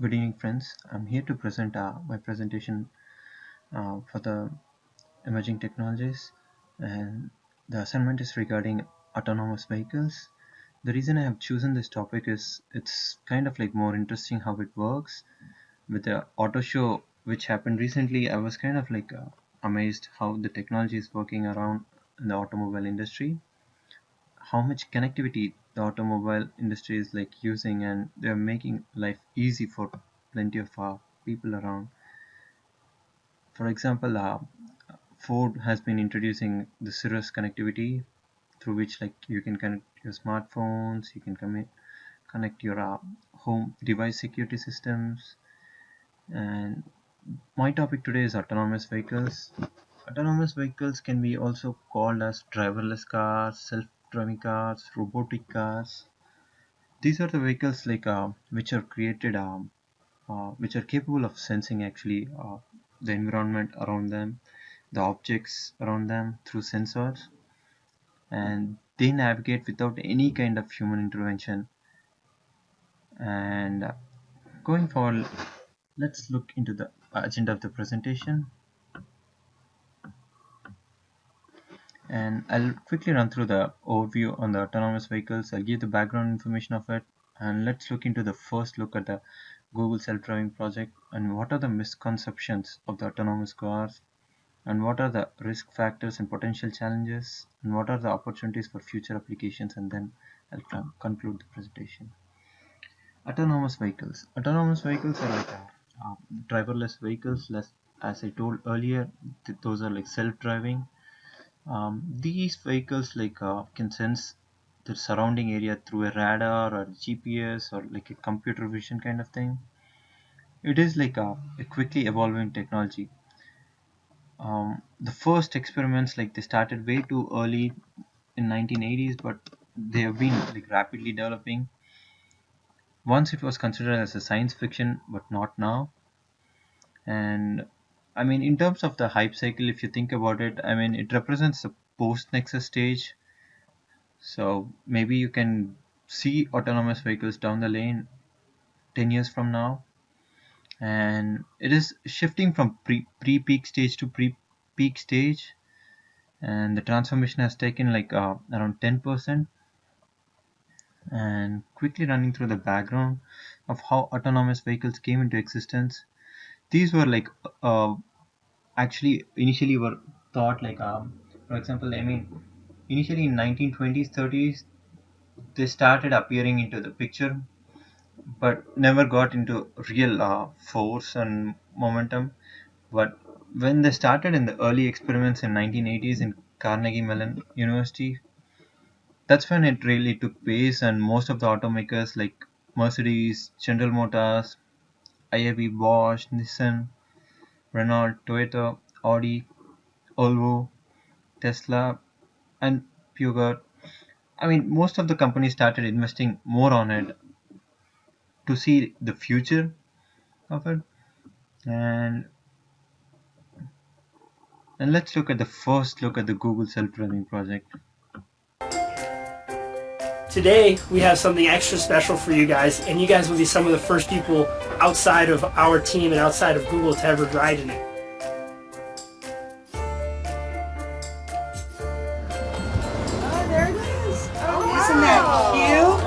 Good evening, friends. I'm here to present my presentation for the emerging technologies, and the assignment is regarding autonomous vehicles. The reason I have chosen this topic is it's kind of like more interesting how it works. With the auto show which happened recently, I was kind of like amazed how the technology is working around in the automobile industry, how much connectivity the automobile industry is like using, and they're making life easy for plenty of people around. For example, Ford has been introducing the Cirrus connectivity, through which like you can connect your smartphones, you can connect your home device security systems. And my topic today is autonomous vehicles. Autonomous vehicles can be also called as driverless cars, self-driving cars, robotic cars. These are the vehicles like which are created, which are capable of sensing actually the environment around them, the objects around them through sensors, and they navigate without any kind of human intervention. And going forward, let's look into the agenda of the presentation, and I'll quickly run through the overview on the autonomous vehicles. I'll give the background information of it, and let's look into the first look at the Google self-driving project and what are the misconceptions of the autonomous cars, and what are the risk factors and potential challenges, and what are the opportunities for future applications, and then I'll conclude the presentation. Autonomous vehicles are like driverless vehicles, as I told earlier. Those are like self-driving. These vehicles like can sense the surrounding area through a radar or GPS or like a computer vision kind of thing. It is like a quickly evolving technology. The first experiments like they started way too early in 1980s, but they have been like rapidly developing. Once it was considered as a science fiction, but not now. And I mean, in terms of the hype cycle, if you think about it, I mean, it represents the post Nexus stage. So maybe you can see autonomous vehicles down the lane 10 years from now. And it is shifting from pre-peak stage to pre-peak stage, and the transformation has taken like around 10%. And quickly running through the background of how autonomous vehicles came into existence. These were like actually initially were thought like for example, I mean, initially in 1920s 30s they started appearing into the picture, but never got into real force and momentum. But when they started in the early experiments in 1980s in Carnegie Mellon University, that's when it really took pace, and most of the automakers like Mercedes, General Motors, IAB, Bosch, Nissan, Renault, Toyota, Audi, Volvo, Tesla, and Peugeot. I mean, most of the companies started investing more on it to see the future of it. And let's look at the first look at the Google self-driving project. Today, we have something extra special for you guys, and you guys will be some of the first people outside of our team and outside of Google to ever ride in it. Oh, there it is. Oh, isn't that cute?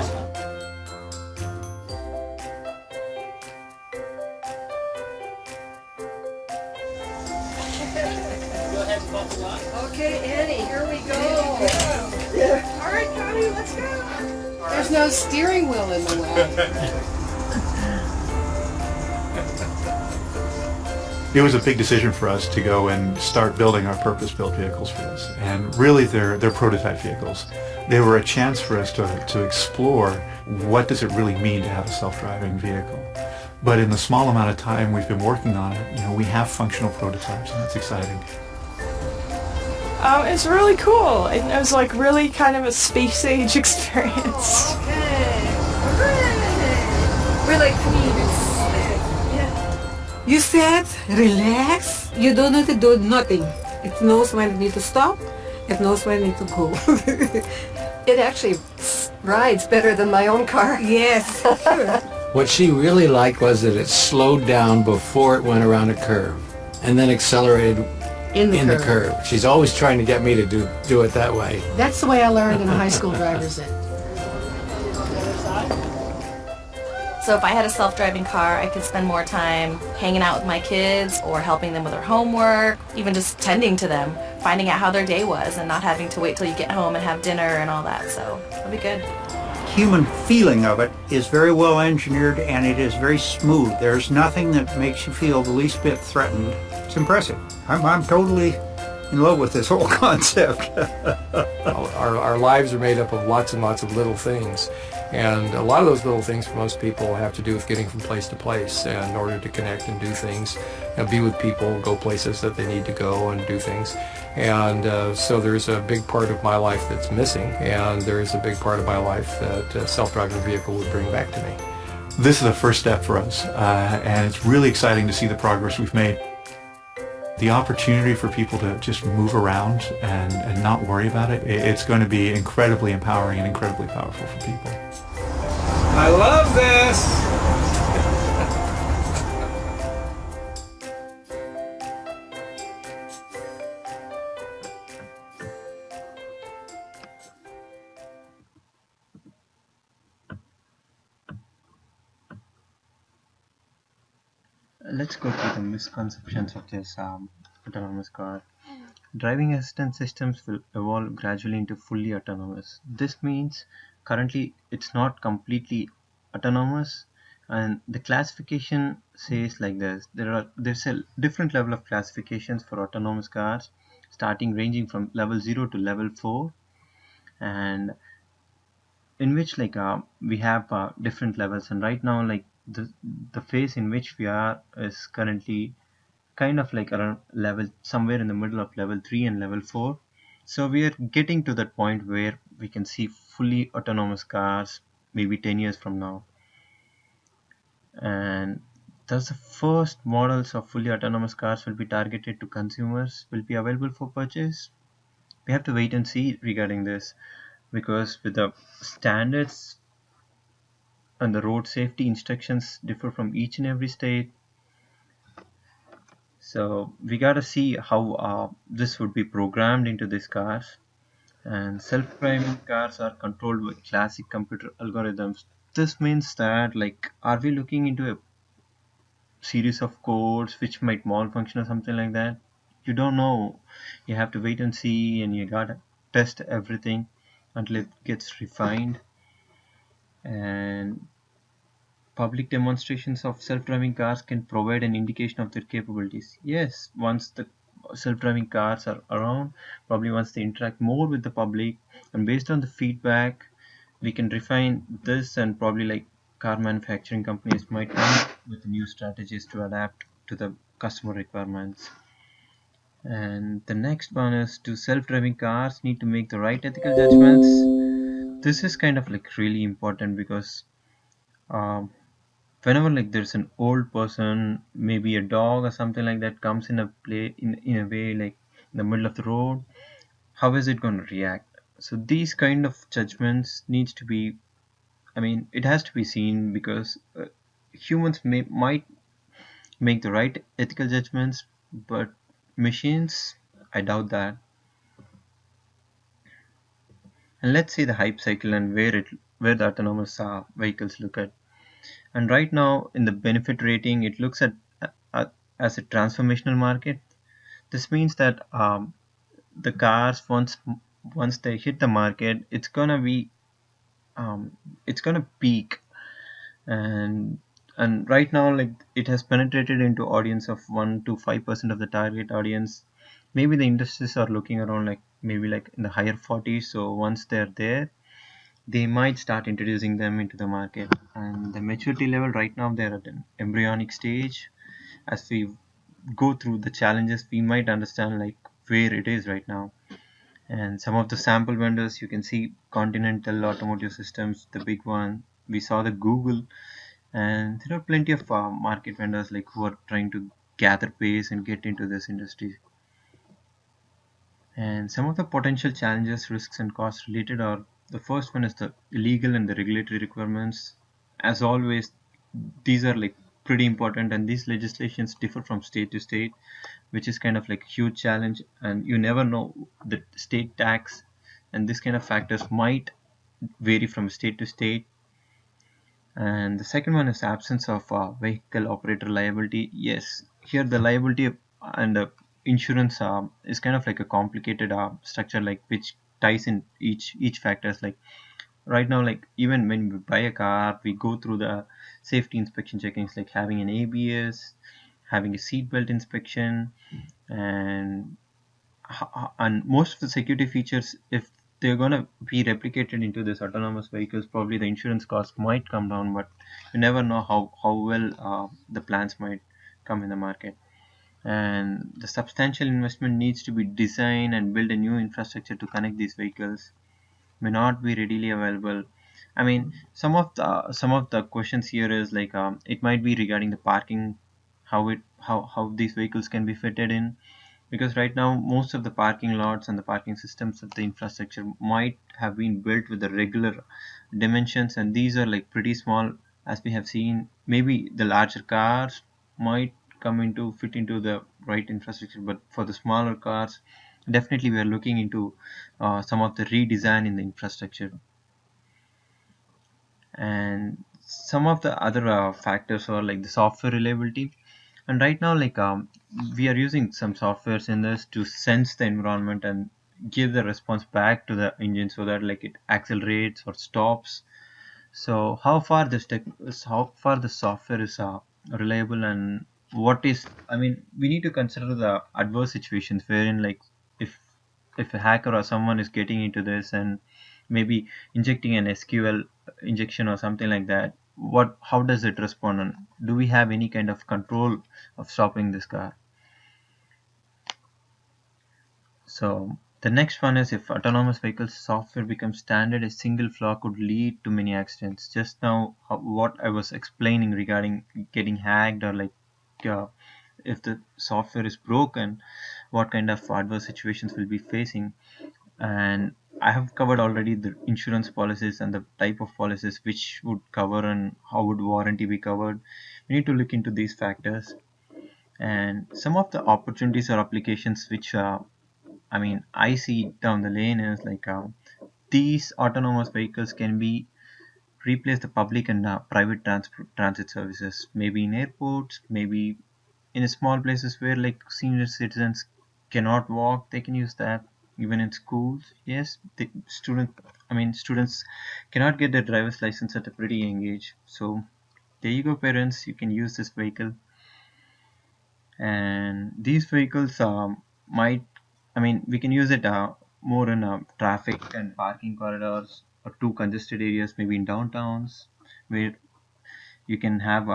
Go ahead and buckle up. Okay, Annie, here we go. Yeah. All right, Connie, let's go. There's no steering wheel in the way. It was a big decision for us to go and start building our purpose-built vehicles for this. And really, they're prototype vehicles. They were a chance for us to explore what does it really mean to have a self-driving vehicle. But in the small amount of time we've been working on it, we have functional prototypes, and that's exciting. It's really cool. It was like really kind of a space age experience. Okay. Hooray. We're like queens. Yeah. You said relax. You don't need to do nothing. It knows when it needs to stop. It knows when it needs to go. It actually rides better than my own car. Yes, sure. What she really liked was that it slowed down before it went around a curve and then accelerated In the in the curve. curve. She's always trying to get me to do it that way. That's the way I learned in a high school driver's ed. So if I had a self-driving car, I could spend more time hanging out with my kids or helping them with their homework, even just tending to them, finding out how their day was and not having to wait till you get home and have dinner and all that. So it'll be good. Human feeling of it is very well engineered and it is very smooth. There's nothing that makes you feel the least bit threatened. It's impressive. I'm totally in love with this whole concept. Our lives are made up of lots and lots of little things. And a lot of those little things for most people have to do with getting from place to place in order to connect and do things, and be with people, go places that they need to go and do things. And so there's a big part of my life that's missing, and there's a big part of my life that a self-driving vehicle would bring back to me. This is the first step for us, and it's really exciting to see the progress we've made. The opportunity for people to just move around and not worry about it, it's going to be incredibly empowering and incredibly powerful for people. I love this! Let's go through the misconceptions of this autonomous car. Driving assistance systems will evolve gradually into fully autonomous. This means currently it's not completely autonomous, and the classification says like this. There's a different level of classifications for autonomous cars, ranging from level 0 to level 4, and in which we have different levels. And right now, like the phase in which we are is currently kind of like around level, somewhere in the middle of level 3 and level 4. So we are getting to that point where we can see fully autonomous cars maybe 10 years from now. And thus the first models of fully autonomous cars will be targeted to consumers, will be available for purchase. We have to wait and see regarding this, because with the standards and the road safety instructions differ from each and every state. So we gotta see how this would be programmed into these cars. And self-driving cars are controlled by classic computer algorithms. This means that, like, are we looking into a series of codes which might malfunction or something like that? You don't know. You have to wait and see, and you gotta test everything until it gets refined. And public demonstrations of self-driving cars can provide an indication of their capabilities. Yes, once the self-driving cars are around, probably once they interact more with the public, and based on the feedback, we can refine this, and probably like car manufacturing companies might come up with new strategies to adapt to the customer requirements. And the next one is, do self-driving cars need to make the right ethical judgments? This is kind of like really important, because whenever like there's an old person, maybe a dog or something like that, comes in a way like in the middle of the road, how is it going to react? So these kind of judgments needs to be, I mean, it has to be seen, because humans might make the right ethical judgments, but machines, I doubt that. And let's see the hype cycle and where the autonomous vehicles look at. And right now in the benefit rating, it looks at as a transformational market. This means that the cars, once they hit the market, it's gonna peak, and right now, like, it has penetrated into audience of 1 to 5% of the target audience. Maybe the industries are looking around like maybe like in the higher 40s. So once they're there, they might start introducing them into the market. And the maturity level, right now they're at an embryonic stage. As we go through the challenges, we might understand like where it is right now. And some of the sample vendors, you can see Continental Automotive Systems, the big one. We saw the Google, and there are plenty of market vendors like who are trying to gather pace and get into this industry. And some of the potential challenges, risks, and costs related are, the first one is the legal and the regulatory requirements. As always, these are like pretty important, and these legislations differ from state to state, which is kind of like a huge challenge, and you never know the state tax and this kind of factors might vary from state to state. And the second one is absence of vehicle operator liability. Yes, here the liability and insurance is kind of like a complicated structure, like which ties in each factors. Like right now, like even when we buy a car, we go through the safety inspection checkings, like having an ABS, having a seatbelt inspection, and most of the security features, if they're going to be replicated into this autonomous vehicles, probably the insurance cost might come down, but you never know how well the plans might come in the market. And the substantial investment needs to be designed and build a new infrastructure to connect these vehicles may not be readily available. I mean, some of the questions here is like it might be regarding the parking, how these vehicles can be fitted in, because right now most of the parking lots and the parking systems of the infrastructure might have been built with the regular dimensions, and these are like pretty small. As we have seen, maybe the larger cars might come into fit into the right infrastructure, but for the smaller cars, definitely we are looking into some of the redesign in the infrastructure. And some of the other factors are like the software reliability. And right now, like we are using some softwares in this to sense the environment and give the response back to the engine so that like it accelerates or stops. So how far the software is reliable, and what is, I mean, we need to consider the adverse situations wherein like if a hacker or someone is getting into this and maybe injecting an SQL injection or something like that, how does it respond, and do we have any kind of control of stopping this car? So the next one is, if autonomous vehicle software becomes standard, a single flaw could lead to many accidents. Just now, what I was explaining regarding getting hacked, or like if the software is broken, what kind of adverse situations we'll be facing. And I have covered already the insurance policies and the type of policies which would cover and how would warranty be covered. We need to look into these factors, and some of the opportunities or applications which I see down the lane is like these autonomous vehicles can be replace the public and private transit services, maybe in airports, maybe in small places where like senior citizens cannot walk, they can use that. Even in schools, yes, the students cannot get their driver's license at a pretty young age, so there you go, parents, you can use this vehicle. And these vehicles we can use it more in traffic and parking corridors or too congested areas, maybe in downtowns, where you can have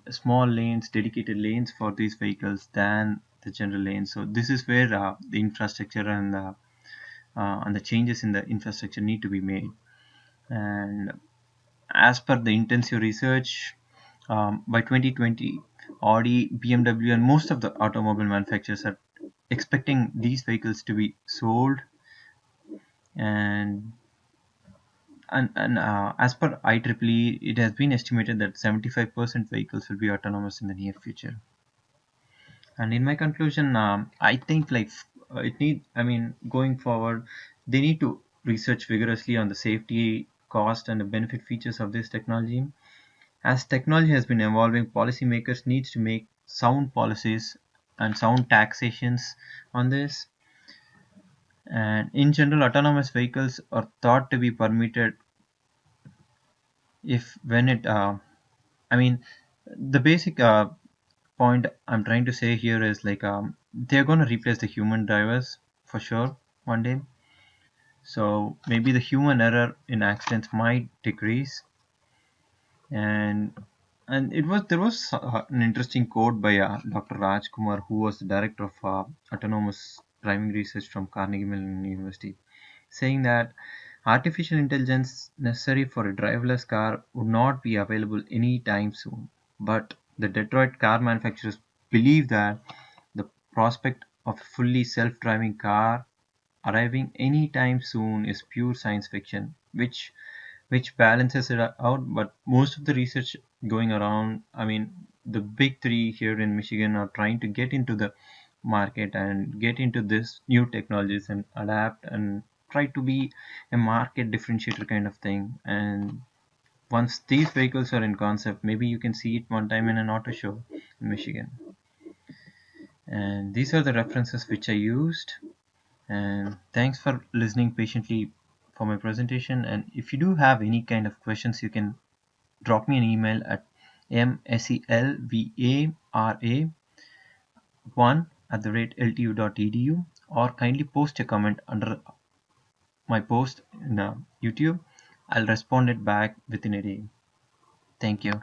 small lanes, dedicated lanes for these vehicles than the general lanes. So this is where the infrastructure and the changes in the infrastructure need to be made. And as per the intensive research, by 2020, Audi, BMW, and most of the automobile manufacturers are expecting these vehicles to be sold. And as per IEEE, it has been estimated that 75% vehicles will be autonomous in the near future. And in my conclusion, I think like going forward, they need to research vigorously on the safety, cost, and the benefit features of this technology. As technology has been evolving, policymakers needs to make sound policies and sound taxations on this. And in general, autonomous vehicles are thought to be permitted if when it the basic point I'm trying to say here is like they're going to replace the human drivers for sure one day. So maybe the human error in accidents might decrease. And there was an interesting quote by Dr. Raj Kumar, who was the director of autonomous driving research from Carnegie Mellon University, saying that artificial intelligence necessary for a driverless car would not be available anytime soon. But the Detroit car manufacturers believe that the prospect of a fully self-driving car arriving anytime soon is pure science fiction, which balances it out. But most of the research going around. I mean, the big three here in Michigan are trying to get into the market and get into this new technologies and adapt and try to be a market differentiator kind of thing. And once these vehicles are in concept, maybe you can see it one time in an auto show in Michigan. And these are the references which I used. And thanks for listening patiently for my presentation. And if you do have any kind of questions, you can drop me an email at mselvara1@ltu.edu, or kindly post a comment under my post in YouTube. I'll respond it back within a day. Thank you.